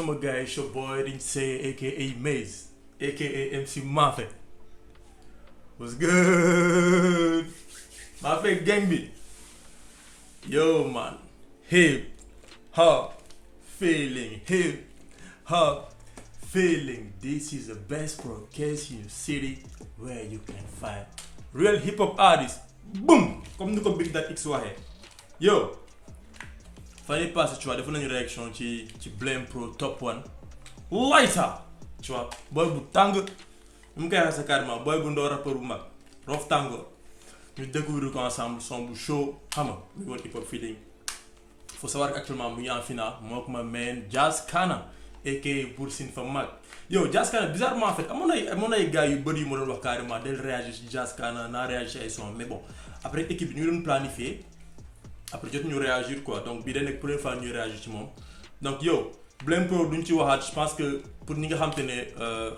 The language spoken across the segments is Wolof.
sama guy, it's your boy Rinsey, aka Maze, aka MC Mafe. What's good? Mafe gang me. Yo man, hip hop feeling, hip hop feeling. This is the best broadcasting city where you can find real hip hop artists. Boom! Comme nous comme Big That X waxee. Yo. Fallait passer, tu vois, defoon nañu réaction ci Blame Pro Top 1 Lighter, tu vois, boy bu tàng mu koy waxee carrément boy bu ndaw rappeur bu mag Rof Tango ñu découvrir ko ensemble son bu show xam nga mu woon hip hop feeling. Faut savoir qu'actuellement mu ngi en finale moo ko ma main Jazz Kana aka Bour Sine fa mag. Yo Jazz Kana bizarrement en fait amoon ay gars yu bëri yu ma doon wax carrément del réagir ci Jazz Kana naa réagir ci ay son mais bon après équipe bi ñu doon planifier. Après jot ñu réagir quoi donc bii da nekk première fois ñuy réagir ci moom donc yow Blame Pro duñ ci waxaat je pense que pour ñi nga xam te ne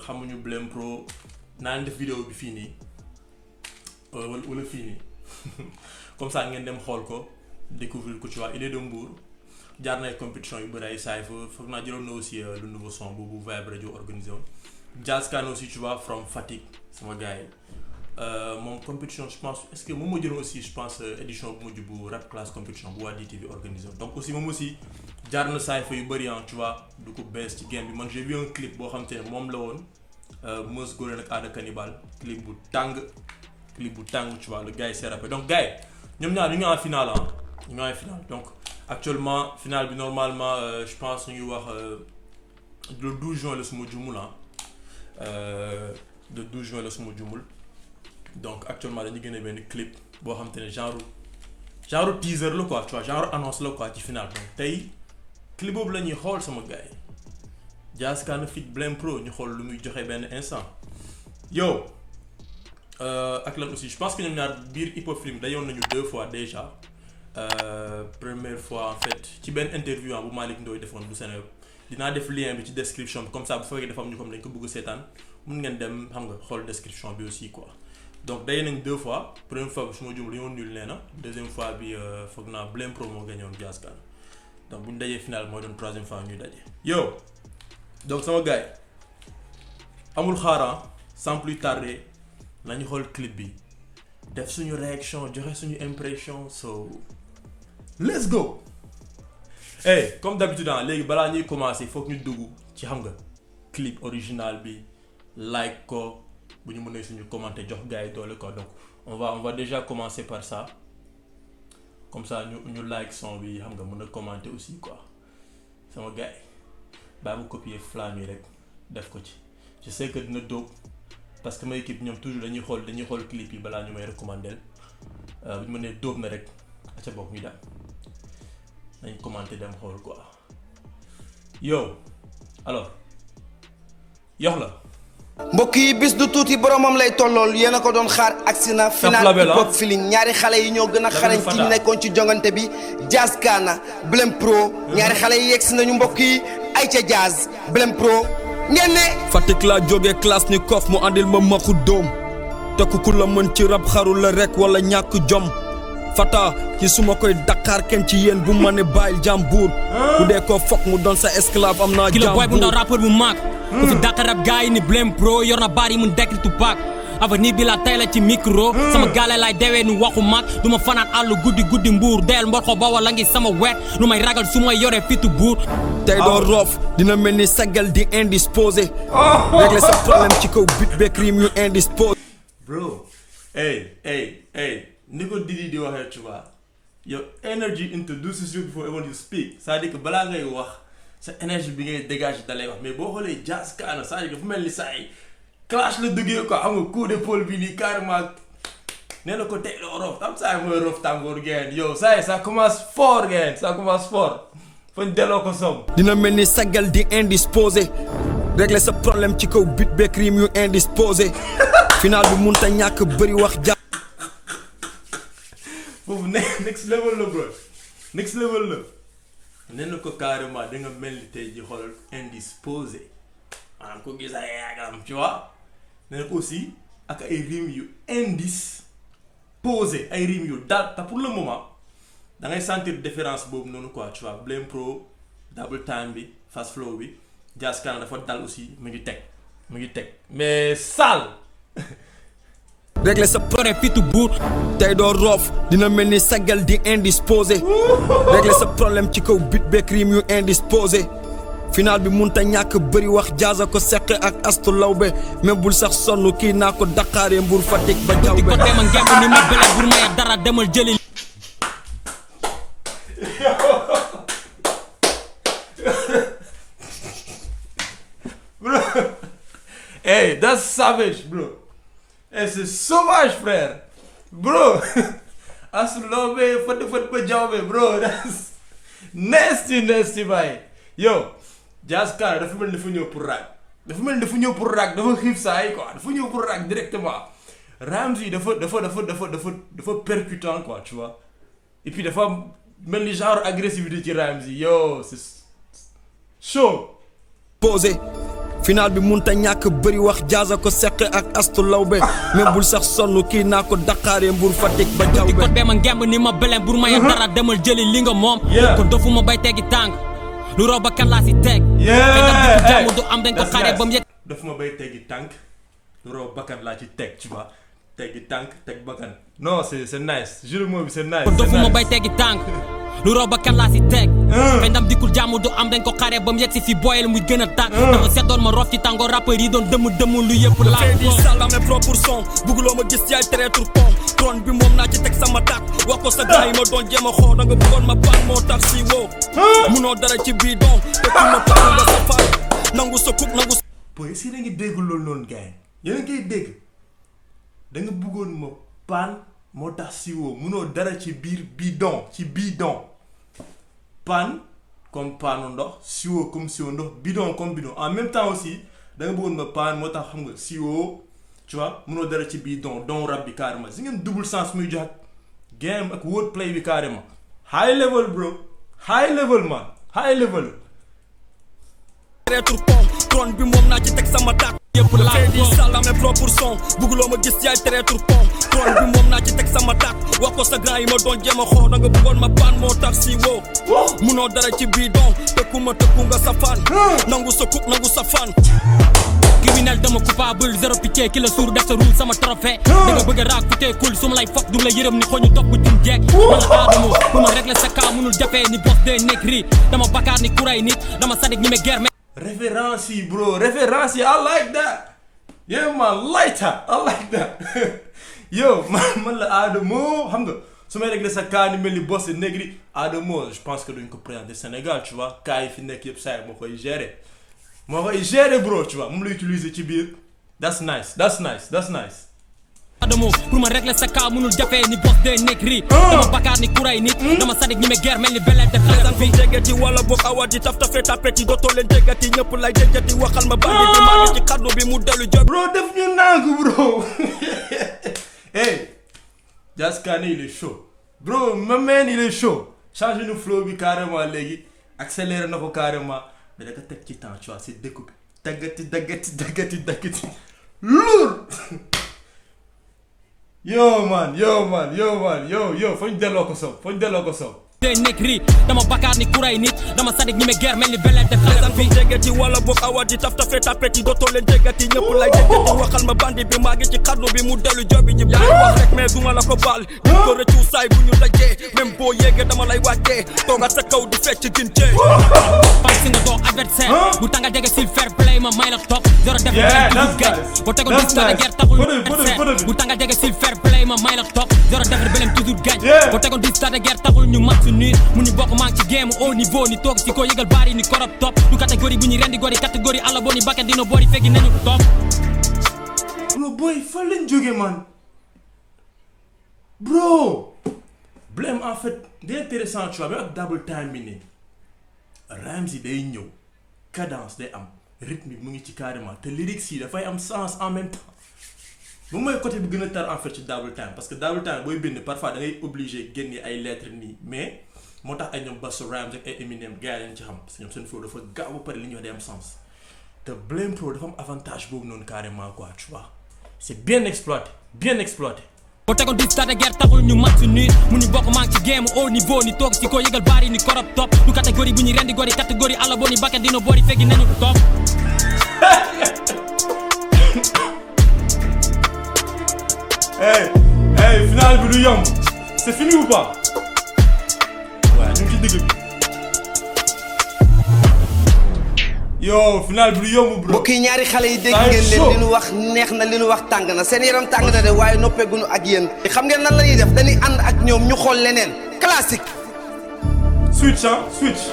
xamuñu Blame Pro naa leen def vidéo bi fii nii wala fii nii comme ça ngeen dem xool ko découvrir ko tu vois il est de Mbour jaar na ay compétition yu bëri ay saay foog naa jëloon na aussi le nouveau son bu Vibe Radio organisé woon Jazz Kane aussi tu vois from Fatick sama gars yi mon compétition je pense est-ce que moom moo jëloon aussi je pense édition bu mujj bu rap class compétition bu waa DTV organisé donc aussi moom aussi jaar na saay fa yu bëri tu vois du ko bees ci game bi man j'ai vu un clip boo xam te ne moom la woon Mos Golden ak Ada Cannibal clip bu tàng tu vois le gars yi s'est rappelé donc gars yi ñoom ñaar ñu ngi en finale ñu ngi en finale donc actuellement finale bi normalement je pense ñu ngi wax le 12 juin la suma jumul le 12 juin la suma jumul donc actuellement dañu gën a benn clip boo xam te ne genre teaser la quoi tu vois genre annonce la quoi ci final donc tey clip boobu la ñuy xool sama gars yi Jazz Kane fit Blame Pro ñu xool lu muy joxe benn instant yow ak lan aussi je pense que ñoom ñaar biir hip hop film dayoon nañu 2 fois déjà première fois en fait ci benn interview bu Malick Ndoye defoon bu Sénégal dinaa def lien bi ci description bi comme ça bu fekkee dafa am ñu comme dañ ko bëgg a seetaan mun ngeen dem xam nga xool description bi aussi quoi. Donc daje nañ 2 fois première fois bi su ma juum dañoo nul nee na deuxième fois bi foog naa Blame Pro moo gagné woon Jazz Kane donc bu ñu dajee final mooy doon 3e fois ñuy daje. Yo donc sama gars yi amul xaaran sans plus tarder nañu xool clip bi def suñu réaction joxe suñu impression so let's go. Hey comme d'habitude léegi balaa ñuy commencer foog ñu dugg ci xam nga clip original bi like ko. Bu ñu mënee suñu commenter jox gars yi doole quoi donc on va déjà commencer par ça comme ça ñu like son bi xam nga mën a commenter aussi quoi sama gars yi baa mu copier flamme yi rek def ko ci je sais que dina dóob parce que ma équipe ñoom toujours dañuy xool clip yi balaa ñu may recommander bu ñu mënee dóob na rek aca bokk ñu dem nañ commenter dem xool quoi yow alors yox la mbokk yi bis du tuuti boromam lay tollool yéen a ko doon xaar agsi na final hip hop feeling ñaari xale yi ñoo gën a xarañ ci ñu nekkoon ci jongante bi Jazz Kane Blame Pro ñaari xale yi yegsi nañu mbokk yi ay ca Jazz Blame Pro ngeen ne Fatick laa jógee classe ni kof mu andil ma maxu doom te ku la mën ci rab xaru la rek wala ñàkk jom Fata ci suma koy Dakar kenn ci yéen bu ma ne bàyyil jàmbur bu dee ko fokk mu doon sa esclave am naa kilo boy bu ndaw rappeur bu mag ku fi Dakar rap gars yi ni Blame Pro yor na baar yi mun dekk Tupac avenir bi la tey la ci micro sama gaale laay dewee nu waxu mag du ma fanaan àll guddi mbuur del mborxo ba wala ngi sama wet lu may ragal su may yore fitu buur tey doo roof dina mel ni sagal di indisposé régler sa problème ci kaw bit beeg rim yu indisposé bro hey ni ko Didi di waxee tu vois your energy introduces you before even you speak c'est-à-dire que balaa ngay wax sa énergie bi ngay dégager dalay wax mais boo xoolee Jazz Kane c'est-à-dire que fu mel ni saa yi clash la duggee quoi xam nga coup d'épaule bi nii carrément nee na ko tey loo rof tam saa yi mooy rof tàngoor geen yow saa yi ça commence fort geen ça commence fort fañ delloo ko som dina mel ni sagal di indisposé régler sa problème ci kaw bit beeg rim yu indisposé final bi munta ñàkk bëri wax ja foofu next level la bro next level la nee na ko carrément da nga mel ni tey ji xoolal indisposé maanaam ko gis ay yaagam tu vois nee na ko aussi ak ay rimes yu indisposé ay rimes yu dal te pour le moment da ngay sentir différence boobu noonu quoi tu vois Blame Pro double time bi fast flow bi Jazz Kana dafa dal aussi mu ngi teg mais sale. régler sa problème fitu buur tey doo roof dina mel ni sagal di indisposé régler sa problème ci kaw bit beeg rim yu indisposé final bi munta ñàkk bëri wax jaaza ko seq ak astu lawbe même bul sax sonn kii naa ko daqaaree Mbour Fatick ba jawbe di ko deema ngemb ni ma bele bur maya dara demal jëli Bro, hey, that's savage, bro. Hey, c'est sauvage, frère. Bro, Asulove, fat pajama, bro. That's nasty, boy. Yo, Jazz Kana, dafa mel ni dafa ñëw pour rag. Dafa xiif saa yi quoi. Dafa ñëw pour rag directement. Ramzy dafa percutant quoi, tu vois. Et puis dafa mel ni genre agressivité ci Ramzy. Yo, c'est chaud. posé final bi munta ñàkk bëri wax jaaza ko seq ak astu lawbe même bul sax sonn kii naa ko daqaaree Mbour Fatick ba jawbe di ko deema ngemb ni ma belen bur maya dara demal jëli li nga moom kon dofuma bay teggi tànk lu raw ba kan laa si teg jàmm du am dañ ko xaaree ba mu yegg dofuma bay teggi tànk lu raw bakkan laa ci teg tu vois teggi tànk teg bakkan non c'est nice jeu de mots bi c'est nice kon dofuma bay teggi tànk lu raw ba kan laa si teg fay ndam dikkul jàmm du am dañ ko xaaree ba mu yegg si fi booyal muy gën a tàkk dafa seddoon ma rof ci tàngoor rappeur yi doon dëmm lu yëpp laa fee di sàlla mes propres sons bugguloo ma gis yaay traître con trône bi moom naa ci teg sama tàkk wax ko sa gars yi ma doon jéem a xoo da nga bëggoon ma baan moo tax si woo munoo dara ci bii don te ku ma taxu nga sa faal nangu sa kub nangu boy est-ce que da nga dégg loolu noonu gars yi yéen a ngi koy dégg da nga bëggoon ma paan moo tax si woo munoo dara ci biir bidon pan comme paanu ndox siwo comme siwo ndox bidon comme bidon en même temps aussi da nga bëggoon ma paan moo tax xam nga siwo tu vois munoo dara ci bidon don rap bi carrément si ngeen double sens muy jox game ak wordplay bi carrément high level bro high level man high level traître con trône bi moom naa ci teg sama tàkk yëpp laa fee di sàlla mes propres sons bugguloo ma gis yaay traître con trône bi moom naa ci teg sama tàkk wax ko sa grand yi ma doon jéem a xoo da nga bëggoon ma paan moo tax si woo munoo dara ci bidon tëkku nga sa fan nangu sa kub nangu sa fan criminel dama coupable zéro pitié ki la suur def sa rule sama trophée da nga bëgg a raak futee cool su ma lay fokk du la yërëm ni xoñu topp jum jeeg man la aadamo pour ma régler sa cas munul jafee ni boss de négri dama bakkaar ni kuray nit dama sadik ñi me guerre référence yi bro référence yi I like that yeah man lighter I like that yo man la Adamo xam nga su may régler sa cas ni mel ni boss de négri Adamo je pense que duñ ko présenter Sénégal tu vois cas yi fi nekk yëpp saa moo koy gérer bro tu vois moom la utiliser ci biir that's nice Adamo pour ma régler sa cas munul jafee ni boss de négri dama bakkaar ni kuray nit dama sadik ñi me guerre mel ni beleen de xale fi déggati wala boog awadi taf tafe tapeti dootoo leen déggati ñëpp lay déggati waxal ma bandi bi maa ngi ci xaddu bi mu dellu job bro def ñu nangu bro hey Jazz Kana il est chaud bro ma man il est chaud change nu flow bi carrément léegi accéléré na ko carrément mais da ko teg ci temps tu vois c'est découpé daggati lourd yo man fañ delloo ko sow de négri dama bakkaar ni kuray nit dama sadik ñi me guerre mel ni beleen de xale fi déggati wala boog awadi taf tafe tapeti dootoo leen déggati ñëpp lay déggati waxal ma bandi bi maa ngi ci xaddu bi mu dellu jobi ji wax rek mais duma la ko baal di ko rëccu saay bu ñu dajee même boo yéegee dama lay wàccee toogat sa kaw di fecc gintee pan si nga doo adversaire bu tanga jege sil fair play ma may la topp zéro def beleen toujours gañ boo tegoon dis de guerre taxul adversaire bu tanga jege sil fair play ma may la topp zéro def beleen toujours gañ boo tegoon dis de guerre taxul ñu mat nit mu ñu bokk maa ngi ci game au niveau ni toog ci ko yëgal bari ni korop top du catégorie bu ñu rendi gori catégorie alla boni baket dina bori fekki nañu top bro boy fan lañ jóge man bro Blame en fait d'intéressant tu vois même ak double time bi nii Ramzy day ñëw cadence day am rythme bi mu ngi ci carrément te lyrics yi dafay am sens en même temps moom mooy côté bi gën a tar en fait ci double time parce que double time booy bind parfois da ngay obligé génne ay lettres nii mais moo tax ay ñoom Busta Rhymes ak ay Eminem gars yi lañ ci xam parce que ñoom seen flow dafa gaaw ba pare li ñuy wax day am sens te Blame Pro dafa am avantage boobu noonu carrément quoi tu vois c'est bien exploité boo tegoon di stade guerre taxul ñu match nul mu ñu bokk maa ngi ci game au niveau ni toog si ko yëgal bari ni korop top du catégorie bu ñu rendi gori catégorie àlla boni bakket dina boori fekki nañu top hey final bi du yomb c'est fini ou pas waaw ñu ngi ci digg bi yo final bi du yomb bro. mbokk yi ñaari xale yi dégg ngeen leen li nu wax neex na li nu wax tàng na seen yaram tàng na de waaye noppeeguñu ak yéen. xam ngeen nan la ñuy def dañuy ànd ak ñoom ñu xool leneen classique. switch ah switch.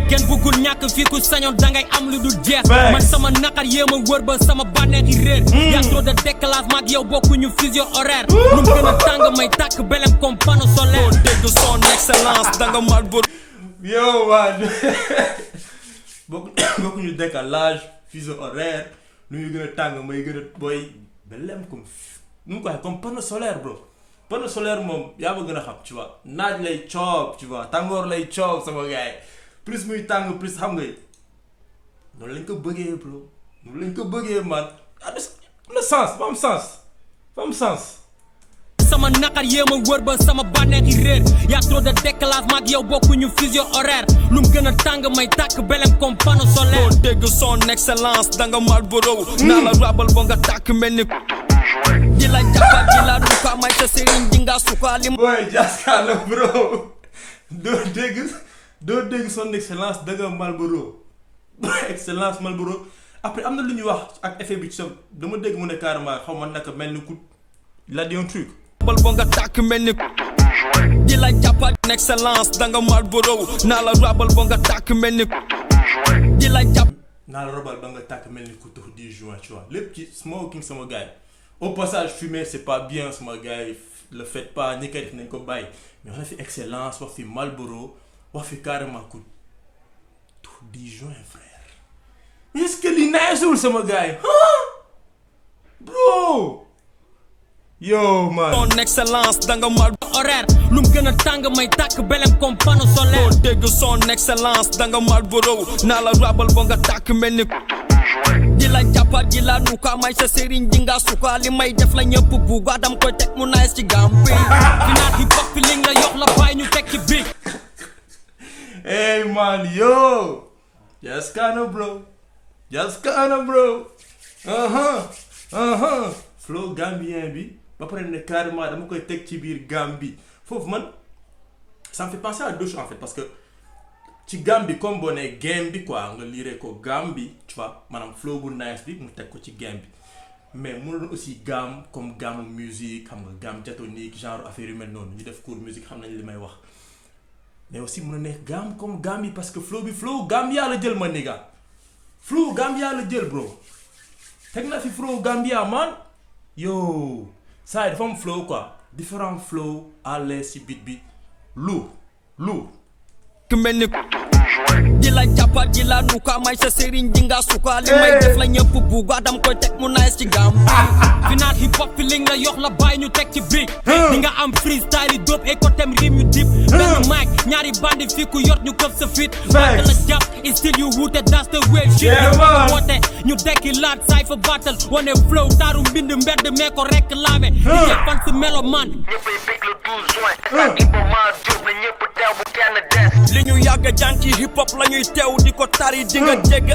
kenn bëggul ñàkk fii ku sañoon dangay am lu dul jeex. man sama naqar yéema wër ba sama bànneexi réer. y'a trop de décalage ak yow bokkuñu fusion horaire. lu mu gën a tàng may tàkk belem comme panneau solaire. doo dégg son excellence danga mal bor. yow waa bokkuñu décalage fusion horaire lu muy gën a tàng may gën a booy belem comme nu mu ko waxee comme panneau solaire bro. panneau solaire moom yaa ma gën a xam tu vois naaj lay coob tu vois tàngoor lay coob sama gars yi plus muy tàng plus xam nga noonu lañ ko bëggee bro noonu lañ ko bëggee man am na sens fa am sens fa am sens. sama naqar yéema wër ba sama bànneexi réer y'a trop de décalage ak yow bokkuñu fusion horaire lu mu gën a tàng may tàkk belem comme panneau solaire. doo dégg son excellence danga mal borow naa la rabal ba nga tàkk mel ni di la jàppal di la nuka may sa sëriñ di nga sukaali. boy Jaskana bro doo dégg son excellence danga Marlboro excellence Marlboro après am na lu ñuy wax ak effet bi ci sa dama dégg mu ne carrément xaw ma naka mel ni ku la di un truc. bal ba nga tàkk mel ni di la jàppal excellence danga Marlboro naa la rabal ba nga tàkk mel ni di la jàpp. naa la rabal ba nga tàkk mel ni ku tux 10 juin tu vois lépp ci smoking sama gars yi au passage fumer c'est pas bien sama gars yi le faites pas ñi koy def nañ ko bàyyi mais wax fi excellence wax fi Marlboro wax fi carrément ku tux 10 juin frère mais est-ce que li naasul sama gars yi bro yo man. son excellence danga mal horaire lu mu gën a tàng may tàkk belem comme panneau solaire. doo dégg son excellence danga Marlboro naa la rabal ba nga tàkk mel ni di la jàppal di la nuka may sa sëriñ di nga suka li may def la ñëpp bugg adam koy teg mu nice ci gam bi final hip hop feeling la yox la bàyyi ñu teg ci big. hey man yo Jaskana bro flow gambien bi ba pare ne carrément dama koy teg ci biir Gambie foofu man ça me fait penser à deux choses en fait parce que ci Gambie comme boo nee game bi quoi nga lire ko Gambie tu vois maanaam flow bu nice bi mu teg ko ci game bi mais mënoon aussi gamme comme gamme musique xam nga gamme diatonique genre affaire yu mel noonu ñu def cours musique xam nañ li may wax mais aussi mën na nekk gamme comme Gambie parce que flow Gambia la jël ma nigga flow Gambia la jël bro teg na fi flow Gambia man yo ça dafa am flow quoi différent flow à l'aise ci beat bi lourd mel ni di la jàppal di la nuka may sa sëriñ di nga suka li may def la ñëpp bugg adam koy teg mu nice ci gam final hip hop feeling la yox la bàyyi ñu teg ci big di nga am freestyle yi dope et côté rim yu dip benn mic ñaari bandi fii ku yor ñu këf sa fit fekk la jàpp is still you wuute that's the way shit woote ñu dekki laat saay fa battle wane flow taaru mbind mbedd mee ko rekk laame di fan si meloman ñëppay bég le 12 juin stade Iba Mar Diop na ñëpp teew bu kenn des li ñu yàgg jàng ci hip hop la ñuy teew di ko tari di nga jégg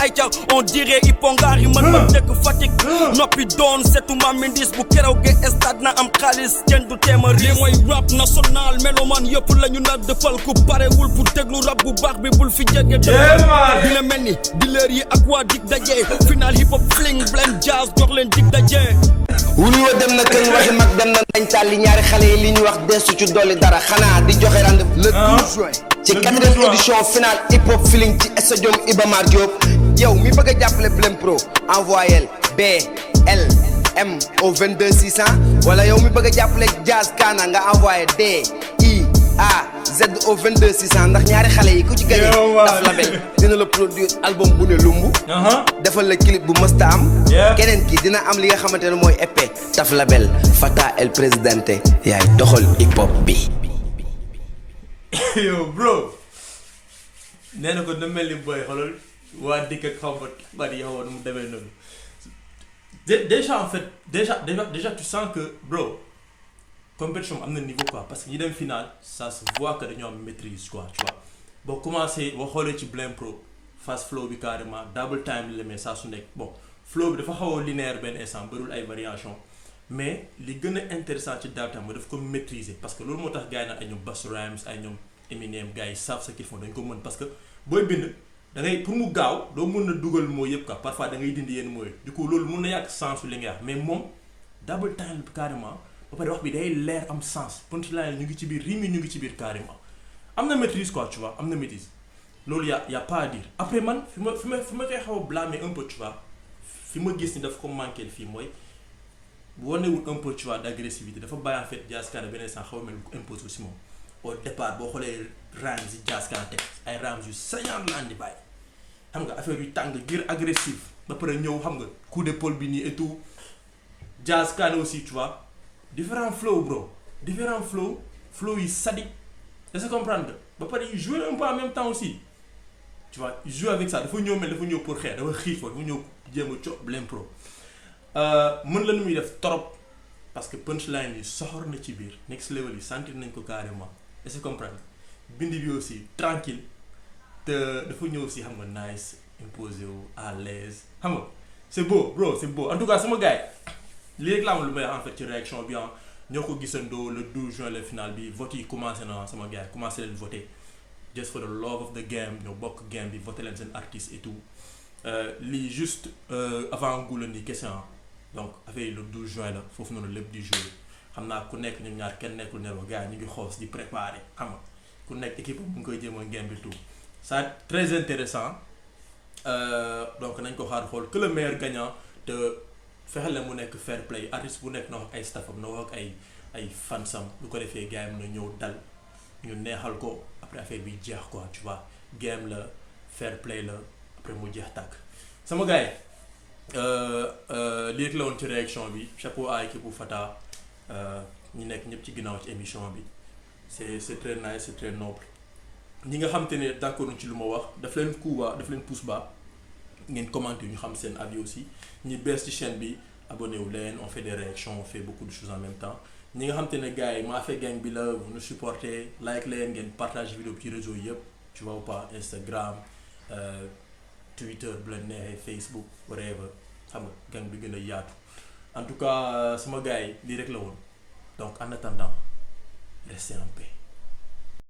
ayca on dirait ipongaar yi man ma dëkk Fatick noppi doon setu ma mindis bu kerew ge stade na am xaalis kenn du teema li mooy rap national meloman yëpp la ñu nar dëppal ku parewul pour déglu rap bu baax bi bul fi jégge dina mel ni dileer yi ak waa dig daje final hip hop fling blend jazz jox leen dig daje wuli wa dem na kën waxi mag dem na dañ tàlli ñaari xale yi li ñu wax desu ci dolli dara xanaa di joxe rendez-vous le 12 juin ci 4e édition finale hip hop feeling ci stadium Iba Mar Diop yow mi bëgg a jàppale Blm Pro envoyel BLM au 22 600 wala yow mi bëgg a jàppale Jaskana nga envoyé DIAZ au 22 600 ndax ñaari xale yi ku ci gagné daf label dina la produire album bu ne lumbu defal la clip bu mësta am keneen ki dina am li nga xamante ne mooy épée taf label Fata El Presidente yaay doxal hip hop bi yo bro nee na ko na mel ni booy xoolal waa dikk ak xaw ma bari yow mu demee noonu déjà en fait déjà tu sens que bro compétition am na niveau quoi parce que ñi dem final ça se voit que dañoo am maîtrise quoi tu vois boo commencé boo xoolee ci Blame Pro fast flow bi carrément double time la mais saa su nekk bon flow bi dafa xaw a linéaire benn instant bariwul ay variation mais li gën a intéressant ci double time mooy daf ko maîtriser parce que loolu moo tax gars yi naan ay ñoom Busta Rhymes ay ñoom Eminem gars yi savent ce qu'ils font dañ ko mën parce que booy bind da ngay pour mu gaaw doo mën a dugal mooy yëpp quoi parfois da ngay dindi yenn mooy du coup loolu mën na yàq sens li nga wax mais moom double time bi carrément ba pare wax bi day leer am sens punchline ñu ngi ci biir rime yi ñu ngi ci biir carrément am na maîtrise quoi tu vois am na maîtrise loolu y a pas à dire après man fi ma koy xaw a blâmer un peu tu vois fi ma gis ni dafa ko manqué fii mooy wanewul un peu tu vois d'agressivité dafa bàyyi en fait Jazz Kana beneen sens xaw a mel ko impose aussi moom au départ boo xoolee rhymes yi Jazz Kana teg ay rhymes yu sañaan la andi bàyyi xam nga affaire yu tàng ngir agressif ba pare ñëw xam nga coup d'épaule bi nii et tout Jazz Kana aussi tu vois différents flow bro différents flow yi sadique est-ce que comprendre nga ba pare il joue un peu en même temps aussi tu vois il joue avec ça dafa ñëw pour xeex dafa xiifoo dafa ñëw jéem a co Blame Pro mën la nu muy def trop parce que punchline yi soxor na ci biir next level yi sentir nañ ko carrément est-ce que comprendre bind bi aussi tranquille te dafa ñëw aussi xam nga nice imposé wu à l'aise xam nga c'est beau bro c'est beau en tout cas sama gars yi lii rek la am lu may en fait ci réaction bi ñoo ko gisandoo le 12 juin le final bi vote yi commencé na sama gars yi commencé leen voter just for the love of the game ñoo bokk game bi voter leen seen artiste et tout lii juste avant Ngoulandi kese donc affaire yi le 12 juin la foofu noonu lépp di jouer xam naa ku nekk ñun ñaar kenn nekkul nelaw gars yi ñu ngi xoos di préparer xam nga ku nekk équipe bu ngi koy jéem a game bi tout ça très intéressant donc nañ ko xaar xool que le meilleur gagnant te fexe la mu nekk fair play artiste bu nekk na wax ak ay staffam na wax ak ay fansam lu ko defee gars yi mën na ñëw dal ñu neexal ko après affaire bi jeex quoi tu vois game la fair play la après mu jeex tàkk sama gars yi lii rek la woon ci réaction bi chapeau à équipe bu Fata ñi nekk ñëpp ci ginnaaw ci émission bi c'est très nice c'est très noble ñi nga xam te ne d'accord ci lu ma wax daf leen pouce bas ngeen commenter ñu xam seen avis aussi ñi bees ci chaîne bi abonné wu leen on fait des réactions on fait beaucoup de choses en même temps ñi nga xam te ne gars yi maa fait gang bi la vous nous supportez like leen ngeen partage vidéo ci réseau yëpp tu vois ou pas Instagram Twitter bu leen neexee Facebook whatever xam nga gang bi gën a yaatu en tout cas sama gars yi lii rek la woon donc en attendant restez en paix.